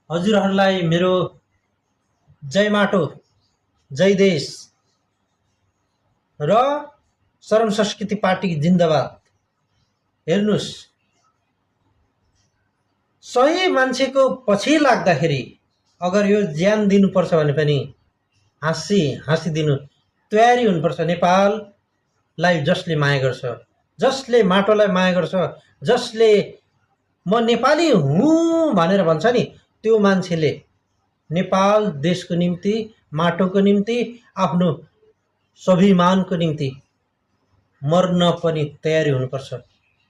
हजुरहरूलाई मेरो जय माटो जय देश र शरम संस्कृति पार्टी जिन्दाबाद। हेर्नुस्, सही मान्छेको पछि लाग्दाखेरि अगर यो ज्यान दिनुपर्छ भने पनि हाँसी दिनु तयारी हुनुपर्छ। नेपाललाई जसले माया गर्छ, जसले माटोलाई माया गर्छ, जसले म नेपाली हुँ भनेर भन्छ नि, त्यो मान्छेले नेपाल देशको निम्ति, माटोको निम्ति, आफ्नो स्वाभिमानको निम्ति मर्न पनि तयारी हुनुपर्छ।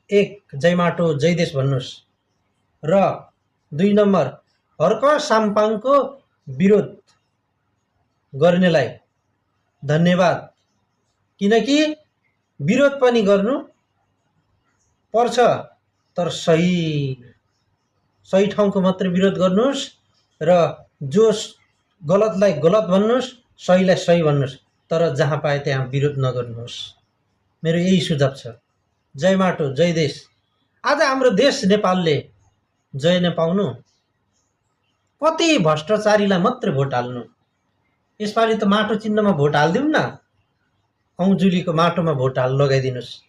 एक, जय माटो जय देश भन्नुहोस्। र 2 नम्बर, हर्क साम्पाङको विरोध गर्नेलाई धन्यवाद, किनकि विरोध पनि गर्नु पर्छ, तर सही ठाउँको मात्र विरोध गर्नुहोस् र जो गलतलाई गलत भन्नुहोस्, सहीलाई सही भन्नुहोस्, तर जहाँ पाए त्यहाँ विरोध नगर्नुहोस्। मेरो यही सुझाव छ। जय माटो जय देश। आज हाम्रो देश नेपालले जय नपाउनु, कति भ्रष्टाचारीलाई मात्रै भोट हाल्नु। यसपालि त माटो चिन्हमा भोट हालिदिउँ न, औँजुलीको माटोमा भोट लगाइदिनुहोस्।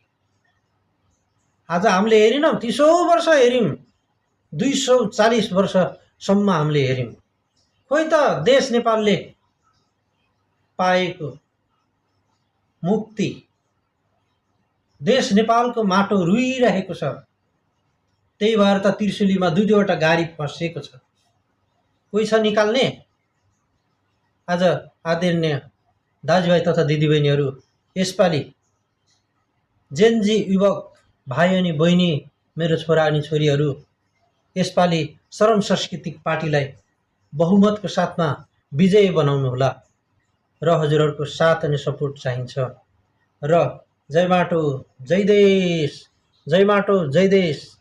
आज हामीले हेरिनौँ, 30 वर्ष हेऱ्यौँ, 240 वर्षसम्म हामीले हेऱ्यौँ। खोइ त देश नेपालले पाएको मुक्ति, देश नेपालको माटो रुइरहेको छ। त्यही भएर त त्रिशुलीमा 2-2वटा गाडी फँसेको छ। कोही छ निकाल्ने? आज आदरणीय दाजुभाइ तथा दिदीबहिनीहरू, यसपालि जेनजी युवक भाइ अनि बहिनी, मेरो छोरा अनि छोरीहरू, यसपालि शरम सांस्कृतिक पार्टीलाई बहुमतको साथमा विजयी बनाउनुहोला र हजुरहरूको साथ अनि सपोर्ट चाहिन्छ। र जय माटो जय देश, जय माटो जय देश।